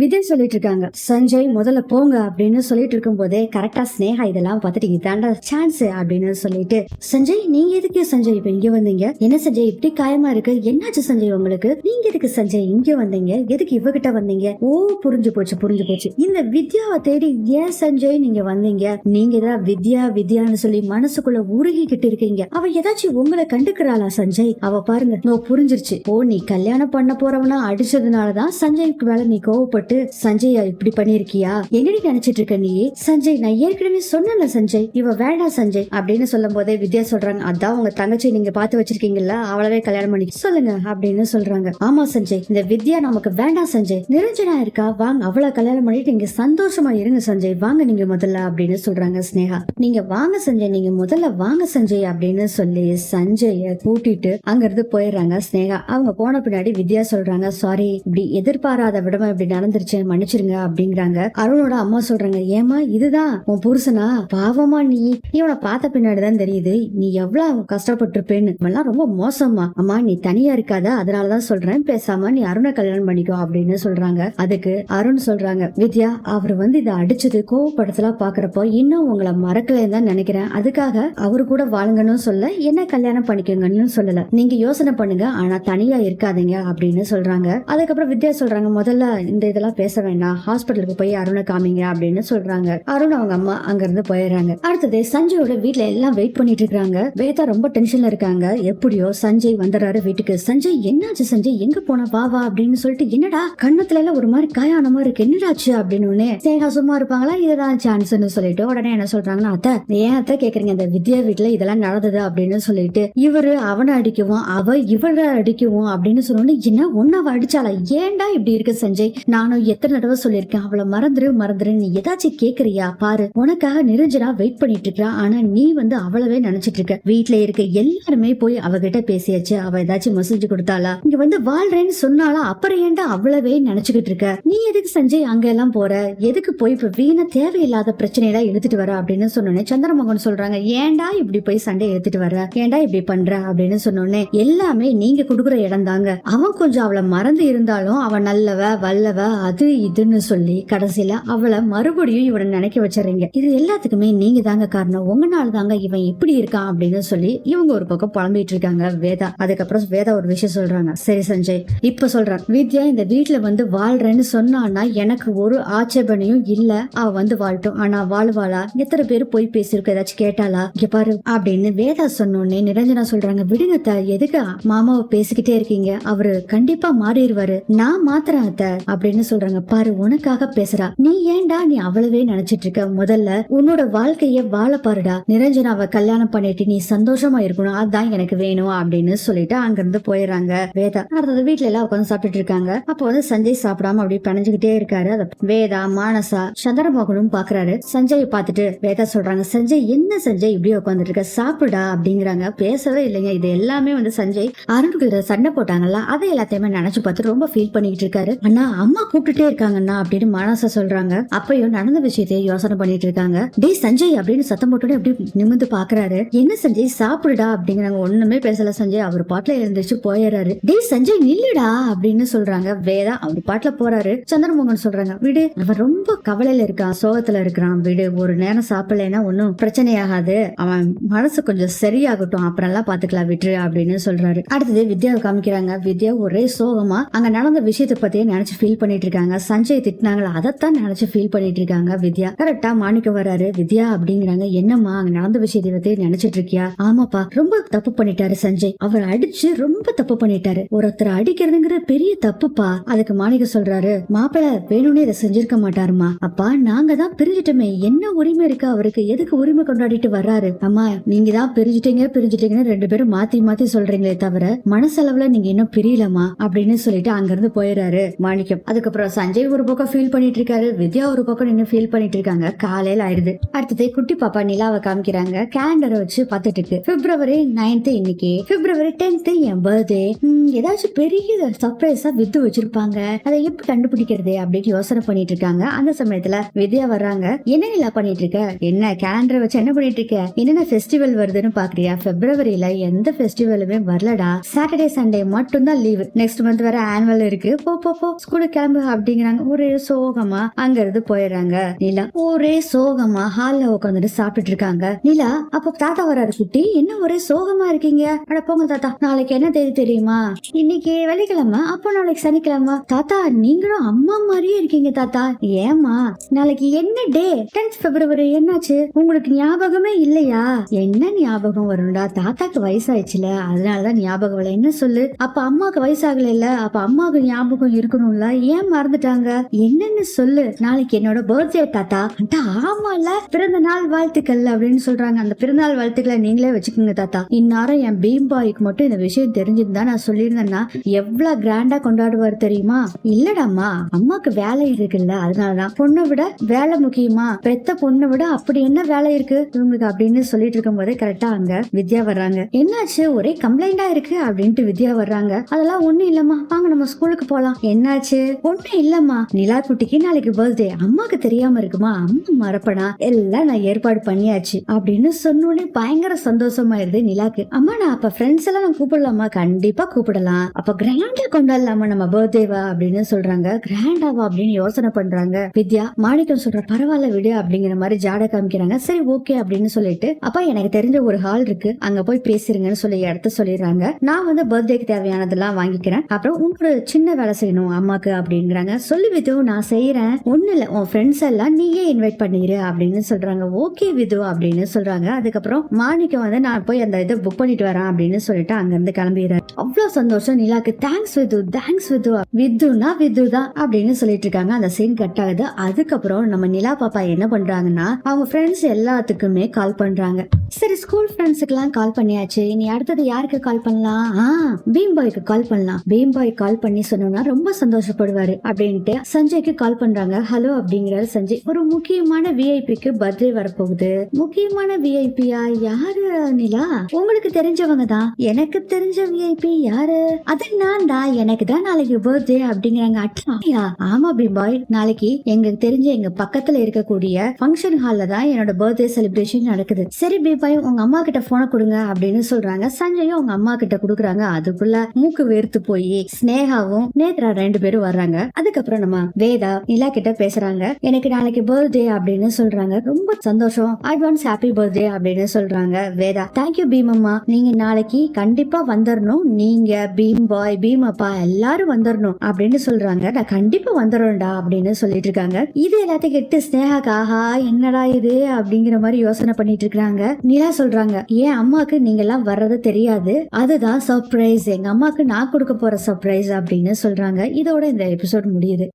வித்யா சொல்லிட்டு இருக்காங்க. சஞ்சய் முதல்ல போங்க அப்படின்னு சொல்லிட்டு இருக்கும் போதே கரெக்டா ஸ்னேகா இதெல்லாம் பார்த்துட்டு இதாண்டா சான்ஸ் அப்படின்னு சொல்லிட்டு, சஞ்சய் நீங்க எதுக்கு சஞ்சய் இப்ப இங்க வந்தீங்க? என்ன சஞ்சய் இப்படி காயமா இருக்கு? என்னாச்சு சஞ்சய் உங்களுக்கு? நீங்க எதுக்கு சஞ்சய் இங்க வந்தீங்க? எதுக்கு இவகிட்ட வந்தீங்க? ஓ புரிஞ்சு போச்சு புரிஞ்சு போச்சு. இந்த வித்யாவை தேடி ஏன் சஞ்சய் நீங்க வந்தீங்க? நீங்க தான் வித்யா வித்யான்னு சொல்லி மனசுக்குள்ள உருகிக்கிட்டு இருக்கீங்க. அவ ஏதாச்சும் உங்களை கண்டுக்கிறாளா சஞ்சய்? அவ பாருங்க நோ புரிஞ்சிருச்சு. ஓ நீ கல்யாணம் பண்ண போறவனா அடிச்சதுனாலதான் சஞ்சய்க்கு மேல நீ கோவப்பட்டு சஞ்சய் இப்படி பண்ணிருக்கியா? என்னடி நினைச்சிட்டு இருக்க நீ? சஞ்சய் நான் ஏற்கனவே சொன்னல சஞ்சய் இவ வேண்டாம் சஞ்சய் அப்படின்னு சொல்லும் போதே வித்யா சொல்றாங்க, அதான் உங்க தங்கச்சி நீங்க பாத்து வச்சிருக்கீங்கல்ல அவளவே கல்யாணம் பண்ணி சொல்லுங்க அப்படின்னு சொல்றாங்க. ஆமா சஞ்சய் இந்த வித்யா நமக்கு வேண்டாம் சஞ்சய், நிரஞ்சனா இருக்கா வாங்க அவளை கல்யாணம் பண்ணிட்டு நீங்க சந்தோஷமா இருங்க சஞ்சய், வாங்க நீங்க முதல்ல அப்படின்னு சொல்றாங்க ஸ்னேகா. நீங்க வாங்க சஞ்சய், நீங்க முதல்ல வாங்க சஞ்சய் அப்படின்னு சொல்லி சஞ்சய கூட்டிட்டு அங்க இருந்து போயிடுறாங்க ஸ்னேகா. அவங்க போன பின்னாடி வித்யா சொல்றாங்க, சாரி இப்படி எதிர்பாராத விடமா இப்படி நடந்துருச்சு மன்னிச்சிருங்க அப்படிங்கிறாங்க. அருணோட அம்மா சொல்றாங்க, ஏமா இதுதான் உன் புருஷனா? பாவமா நீ இவனை பார்த்த பின்னாடிதான் தெரியுது நீ எவ்வளவு கஷ்டப்பட்டிருப்பேன்னு. இவெல்லாம் ரொம்ப மோசமா. அம்மா நீ தனியா இருக்காத அதனாலதான் சொல்றேன், பேசாம நீ அருணை கல்யாணம் பண்ணிக்கோ அப்படின்னு சொல்றாங்க. அதுக்கு அருண் சொல்றாங்க, வித்யா அவர் இதை அடிச்சது கோவப்படத்துல பாக்குறப்போ இன்னும் உங்களை மறக்கலன்னு தான் நினைக்கிறேன், அதுக்காக அவரு கூட வாழுங்கன்னு சொல்ல என்ன கல்யாணம் பண்ணிக்கோங்கன்னு சொல்லல, நீங்க யோசனை பண்ணுங்க ஆனா தனியா இருக்காதீங்க அப்படின்னு சொல்றாங்க. அதுக்கப்புறம் வித்யா சொல்றாங்க, முதல்ல இந்த இதெல்லாம் பேச வேண்டாம், ஹாஸ்பிட்டலுக்கு போய் அருணை காமிங்க அப்படின்னு சொல்றாங்க. அருண் அவங்க அம்மா அங்க இருந்து போயிடுறாங்க. அடுத்தது சஞ்சயோட வீட்டுல எல்லாம் வெயிட் பண்ணிட்டு இருக்காங்க. வேதா ரொம்ப டென்ஷன்ல இருக்காங்க. எப்படியோ சஞ்சய் வந்துடுறாரு வீட்டுக்கு. சஞ்சய் என்னாச்சு சஞ்சய் எங்க போன வா வா அப்படின்னு சொல்லிட்டு, என்னடா கண்ணத்துல எல்லாம் ஒரு மாதிரி காயான மாதிரி இருக்கு என்னடாச்சு அப்படின்னு ஸ்னேகா சும்மா இருப்பாங்களா, இதுதான் சான்ஸ்னு சொல்லிட்டு உடனே என்ன சொல்றாங்கன்னா, அத்தை ஏன் அத்தை கேக்குறீங்க, இந்த வித்யா வீட்டுல இதெல்லாம் நடந்தது அப்படின்னு சொல்லிட்டு இவரு அவனை அடிக்கவும் அவ இவரை அடிக்கவும் அப்படின்னு சொன்னோன்னு, என்ன ஒன்னாவ அடிச்சாலா? ஏன்டா இப்படி இருக்கு சஞ்சய், நானும் எத்தனை தடவை சொல்லியிருக்கேன் அவளை மறந்துரு நீ ஏதாச்சும் கேக்குறியா? பாரு உனக்காக நிரஞ்சனா வெயிட் பண்ணிட்டு இருக்கா, ஆனா நீ அவளவே நினைச்சிட்டு இருக்க. வீட்டுல இருக்க எல்லாருமே போய் அவகிட்ட பேசியாச்சு, அவ ஏதாச்சும் மெசேஜ் கொடுத்தாளா, இங்க வாழ்றேன்னு சொன்னாலா, அப்புறம் ஏன்டா அவ்வளவே நினைச்சுக்கிட்டு இருக்க? நீ எதுக்கு சஞ்சய் அங்க எல்லாம் போற? எதுக்கு போய் இப்ப வீணா தேவையில்லாத பிரச்சனையெல்லாம் எடுத்துட்டு வர அப்படின்னு சொன்னோன்னே சந்திரமோகன் சொல்றாங்க, ஏன்டா இப்படி போய் சண்டை எடுத்துட்டு வர, ஏன்டா இப்படி பண்ற அப்படின்னு சொன்னோன்னே, எல்லாமே நீங்க குடுக்குற இடம் தாங்க, அவன் கொஞ்சம் அவளை மறந்து இருந்தாலும் அவன் நல்லவ வல்லவ அது இதுன்னு சொல்லி கடைசியில அவளை மறுபடியும் இவனை நினைக்க வச்சிடறீங்க, இது எல்லாத்துக்குமே நீங்க தாங்க காரணம், உங்கனால தாங்க இவன் இப்படி இருக்கான் அப்படின்னு சொல்லி இவங்க ஒரு பக்கம் புலம்பிட்டு இருக்காங்க வேதா. அதுக்கப்புறம் வேதா ஒரு விஷயம் சொல்றாங்க, சரி சஞ்சய் இப்ப சொல்றான், வித்யா இந்த வீட்டுல வாழ்றேன்னு சொன்னான்னா எனக்கு ஒரு ஆட்சேபனையும் இல்ல, அவ வாழ்ட்டும், ஆனா வாழ்வாளா? எத்தனை பேரு போய் பேசிருக்க, ஏதாச்சும் கேட்டாளா? இங்க பாரு அப்படின்னு வேதா சொன்னோன்னே நிரஞ்சனா சொல்றாங்க, விடுங்க எதுக்கு மாமாவை பேசிக்கிட்டே இருக்கீங்க, அவரு கண்டிப்பா மாறிடுவாரு, நான் மாத்திரம் அத்த அப்படின்னு சொல்றாங்க. பாரு உனக்காக பேசுறா, நீ ஏன்டா நீ அவ்வளவே நினைச்சிட்டு இருக்க, முதல்ல உன்னோட வாழ்க்கைய வாழ பாருடா, நிரஞ்சனாவை கல்யாணம் பண்ணிட்டு நீ சந்தோஷமா இருக்கணும், அதான் எனக்கு வேணும் அப்படின்னு சொல்லிட்டு அங்கிருந்து போயிடுறாங்க வேதா. அடுத்தது வீட்டுல எல்லாம் உட்காந்து சாப்பிட்டுட்டு இருக்காங்க. அப்போ சஞ்சய் சாப்பிடாம அப்படி பணிஞ்சுக்கிட்டே இருக்காரு. வேதா மானசா சந்திரமோகனும் பாக்குறாரு. சஞ்சய் பார்த்துட்டு வேதா சொல்றாங்க, சஞ்சய் என்ன சஞ்சய் இப்படி உட்காந்துட்டு இருக்க, சாப்பிடா அப்படிங்கிறாங்க. பேசவே இல்லைங்க. இது எல்லாமே சஞ்சய் அருணுக்கு சண்டை போட்டாங்கல்ல அதை எல்லாத்தையுமே நினைச்சு பார்த்து ரொம்ப ஃபீல் பண்ணிட்டு இருக்காரு. அண்ணா அம்மா கூப்பிட்டுட்டே இருக்காங்கண்ணா அப்படின்னு மானசா சொல்றாங்க. அப்பயும் நடந்த விஷயத்தையே யோசனை பண்ணிட்டு இருக்காங்க. டே சஞ்சய் அப்படின்னு சத்தம் போட்டோட அப்படி நிமிந்து பாக்குறாரு. என்ன சஞ்சய் சாப்பிடுடா அப்படிங்கிறாங்க. ஒண்ணுமே பேசல சஞ்சய், அவர் பாட்டுல எழுந்திரிச்சு போயிடுறாரு. டே சஞ்சய் நில்லுடா அப்படின்னு சொல்றாங்க. வேதா அவர் பாட்டுல போறாரு. சந்திரமோகன் சொல்றாங்க, விடு அவன் ரொம்ப கவலையில இருக்கான், சோகத்துல இருக்கிறான், விடு ஒரு நேரம் சாப்பிடலைன்னா ஒன்னும் பிரச்சனையாகாது, அவன் மனசு கொஞ்சம் சரியாகட்டும் அப்புறம் எல்லாம் பாத்துக்கலாம் விட்டுரு அப்படின்னு சொல்றாரு. அடுத்தது வித்யாவை காமிக்கிறாங்க. வித்யா ஒரே சோகமா அங்க நடந்த விஷயத்தை பத்தியே நினைச்சு ஃபீல் பண்ணிட்டு இருக்காங்க. சஞ்சய் திட்டினாங்களா அதைத்தான் நினைச்சு ஃபீல் பண்ணிட்டு இருக்காங்க வித்யா. கரெக்டா மாணிக்க வராரு. வித்யா அப்படிங்கிறாங்க, என்னம்மா அங்க நடந்த விஷயத்தை பத்தி நினைச்சிட்டு இருக்கியா? ஆமாப்பா ரொம்ப தப்பு பண்ணிட்டாரு சஞ்சய், அவர் அடிச்சு ரொம்ப தப்பு பண்ணிட்டாரு, ஒருத்தர் அடிக்கிறதுங்கிற பெரிய தப்புப்பா. அதுக்கு மாணிக்க சொல்றாரு, மாப்பிள்ள வேணும்னே இதை செஞ்சிருக்க மாட்டாருமா, அப்பா நாங்க தான் பிரிஞ்சுட்டோமே, என்ன உரிமை இருக்கு அவருக்கு, எதுக்கு உரிமை கொண்டாடிட்டு வர்றாரு? அம்மா நீங்க தான் பிரிஞ்சுட்டீங்கன்னு ரெண்டு பேரும் மாத்தி மாத்தி சொல்றீங்களே தவிர மனசளவுல நீங்க இன்னும் பிரியலமா அப்படின்னு சொல்லிட்டு அங்க இருந்து போயிடுறாரு மாணிக்கம். அதுக்கப்புறம் சஞ்சய் ஒரு பக்கம் ஃபீல் பண்ணிட்டு இருக்காரு. வித்யா ஒரு பக்கம் நின்று ஃபீல் பண்ணிட்டு இருக்காங்க. காலையில ஆயிடுது. அடுத்தது குட்டி பாப்பா நிலாவை காமிக்கிறாங்க. கேலண்டரை வச்சு பார்த்துட்டு இருக்கு. பிப்ரவரி 9 இன்னைக்கு, பிப்ரவரி 10 என் பர்த்டே, ஏதாச்சும் பெரிய சர்ப்ரைஸா வித்து வச்சிருப்பாங்க, அதை எப்படி கண்டுபிடிக்கிறது அப்படின்னு யோசனை பண்ணிட்டு இருக்காங்க. அந்த சமயத்துல வித்யா வர்றாங்க. என்ன நிலா பண்ணிட்டு இருக்க, என்ன கேலண்டரை வச்சு என்ன பண்ணிட்டு இருக்க, என்னென்ன ஃபெஸ்டிவல் வருதுன்னு பாக்குறியா? பிப்ரவரியில எந்த ஃபெஸ்டிவலுமே வரலடா, சாட்டர்டே சண்டே மட்டும் தான் லீவு, நெக்ஸ்ட் மந்த் வேற ஆனுவல் இருக்கு, போ போ போ ஸ்கூலுக்கு கிளம்பு அப்படிங்கிறாங்க. ஒரே சோகமா அங்க இருந்து போயிடுறாங்க. நிலா ஒரே சோகமா ஹால்ல உட்காந்துட்டு சாப்பிட்டுட்டு இருக்காங்க. நிலா அப்ப தாத்தா வராரு. குட்டி என்ன ஒரே சோகமா இருக்கீங்க? அட போங்க தாத்தா, நாளைக்கு என்ன தேதி தெரியுமா? இன்னைக்கு வெள்ளிக்கிழமை, அப்போ நாளைக்கு சனிக்கிழமை. தாத்தா நீங்களும் அம்மா மாதிரியே இருக்கீங்க தாத்தா. ஏமா நாளைக்கு என்ன டே? 10th February. என்னாச்சு உங்களுக்கு ஞாபகமே இல்லையா? என்ன ஞாபகம் வரும்டா, தாத்தாக்கு வயசாயிடுச்சுல அதனாலதான் ஞாபகம் வரல. என்ன சொல்லு? அப்ப அம்மாக்கு வயசாகல இல்ல, அப்ப அம்மாவுக்கு ஞாபகம் இருக்கணும்ல, ஏன் மறந்துட்டாங்க? என்னன்னு சொல்லு. நாளைக்கு என்னோட பர்த்டே தாத்தா. ஆமால, பிறந்த நாள் வாழ்த்துக்கள் அப்படின்னு சொல்றாங்க. அந்த பிறந்தநாள் வாழ்த்துக்களை நீங்களே வச்சுக்கோங்க தாத்தா. இந்நேரம் என் பீம் பாய்க்கு மட்டும் இந்த விஷயம் தெரிஞ்சிருந்தா நான் சொல்லியிருந்தேன்னா எவ்வளவு கிராண்டா கொண்டாடுவார் தெரியுமா? இல்லடாமா, அம்மாக்கு வேலை இருக்குல்ல அதனாலதான். பொண்ணை விட வேலை முக்கியமா? பெத்த பொண்ணை விட அப்படி என்ன வேலை இருக்கு உங்களுக்கு அப்படின்னு சொல்லிட்டு இருக்கும் போதே கரெக்டா அங்க வித்யா வர்றாங்க. என்னாச்சு ஒரே கம்ப்ளைண்டா இருக்கு அப்படின்ட்டு வித்யா வர்றாங்க. அதெல்லாம் ஒண்ணு இல்லம்மா, வாங்க நம்ம ஸ்கூலுக்கு போலாம். என்னாச்சு? ஒண்ணு இல்லம்மா, நிலா குட்டிக்கு நாளைக்கு பர்த்டே, அம்மாக்கு தெரியாம இருக்குமா? அம்மா மறப்பனா? எல்லாம் நான் ஏற்பாடு பண்ணியாச்சு அப்படின்னு சொன்னோடனே பயங்கர சந்தோஷமாயிருது நிலாக்கு. அம்மா நான் அப்ப ஃப்ரெண்ட்ஸ் எல்லாம் நான் கூப்பிடலாமா? கண்டிப்பா கூப்பிடலாம். அப்ப கிராண்டா கொண்டாடலாமா நம்ம பர்த்டேவா அப்படின்னு சொல்றாங்க. கிராண்டாவா அப்படின்னு யோசனை பண்றாங்க. வித்யா மாணிக்கம் சொல்ற பரவாயில்ல விடு அப்படிங்கிற மாதிரி ஜாட காமிக்கிறாங்க. சரி ஓகே அப்படின்னு சொல்லிட்டு அப்பா எனக்கு தெரிஞ்ச ஒரு ஹால் இருக்கு, அங்க போய் பேசுறீங்கன்னு சொல்லி இடத்த சொல்லிடுறாங்க. நான் வந்து பர்த்டேக்கு தேவையானதெல்லாம் வாங்கிக்கிறேன், அப்புறம் உங்களுக்கு சின்ன வேலை செய்யணும் அம்மாக்கு அப்படிங்கிறாங்க. சொல்லி விது நான் செய்யறேன், ஒண்ணு இல்ல உன் ஃப்ரெண்ட்ஸ் எல்லாம் நீயே இன்வைட் பண்ணிரு அப்படின்னு சொல்றாங்க. ஓகே விது அப்படின்னு சொல்றாங்க. அதுக்கப்புறம் மாணிக்கம் வந்து நான் போய் அந்த இதை புக் பண்ணிட்டு வரேன் அப்படின்னு சொல்லிட்டு அங்க இருந்து கிளம்பிடுறாரு. அவ்வளவு சந்தோஷம் நிலாக்கு. தேங்க்ஸ் விது, தேங்க்ஸ் விது. விதுனா விது தான் அப்படின்னு சொல்லிட்டு இருக்காங்க. அந்த சீன் கட் ஆகுது. அதுக்கப்புறம் நம்ம நிலா பாப்பா என்ன பண்றாங்கன்னா அவங்க ஃப்ரெண்ட்ஸ் எல்லாத்துக்குமே கால் பண்றாங்க. சரி ஸ்கூல் ஃப்ரெண்ட்ஸுக்கு எல்லாம் கால் பண்ணியாச்சு, இனி அடுத்தது யாருக்கு கால் பண்ணலாம்? பீம் பாய்க்கு கால் பண்ணலாம். பீம் பாய் கால் பண்ணி சொன்னோம்னா ரொம்ப சந்தோஷப்படுவாரு அப்படின்ட்டு சஞ்சய்க்கு கால் பண்றாங்க. ஹலோ அப்படிங்கிறாரு சஞ்சய். ஒரு முக்கியமான விஐபிக்கு பர்த்டே வரப்போகுது. முக்கியமான விஐபியா? யாரு நிலா? உங்களுக்கு தெரிஞ்சவங்க தான். எனக்கு தெரிஞ்ச விஐபி யாரு? அது நான் தான், எனக்கு தான் நாளைக்கு பர்த்டே அப்படிங்கிறாங்க. அட்லாயா? ஆமா பீம் பாய், நாளைக்கு எங்களுக்கு தெரிஞ்ச எங்க பக்கத்துல இருக்கக்கூடிய ஃபங்க்ஷன் ஹால்ல தான் என்னோட பர்த்டே செலிப்ரேஷன் நடக்குது. சரி பீம் பாய் உங்க அம்மா கிட்ட போன கொடுங்க அப்படின்னு சொல்றாங்க. சஞ்சயும் அவங்க அம்மா கிட்ட குடுக்குறாங்க. அதுக்குள்ள மூக்கு வேர்த்து போய் ஸ்னேகாவும் நேத்ரா 2 பேரும் வர்றாங்க. அதுக்கப்புறம் நம்ம வேதா நிலா கிட்ட பேசுறாங்க. எனக்கு நாளைக்கு பர்த்டே அப்படின்னு சொல்றாங்க. ரொம்ப சந்தோஷம், அட்வான்ஸ் ஹாப்பி பர்த்டே அப்படின்னு சொல்றாங்க. வேதா தேங்க்யூ பீம் அம்மா, நீங்க நாளைக்கு கண்டிப்பா வந்துடணும், நீங்க பீம் பாய் பீம் அப்பா எல்லாரும் வந்துடணும் அப்படின்னு சொல்றாங்க. நான் கண்டிப்பா வந்துடும்டா அப்படின்னு சொல்லிட்டு இருக்காங்க. இது எல்லாத்தையும் கேட்டு ஸ்னேகாக்கு ஆஹா என்னடா இது அப்படிங்கிற மாதிரி யோசனை பண்ணிட்டு இருக்காங்க. நிலா சொல்றாங்க ஏன் அம்மாக்கு நீங்க எல்லாம் வர்றது தெரியாது, அதுதான் சர்ப்ரைஸ், எங்க அம்மாக்கு நான் கொடுக்க போற சர்ப்ரைஸ் அப்படின்னு சொல்றாங்க. இதோட இந்த எபிசோட் முடியுது.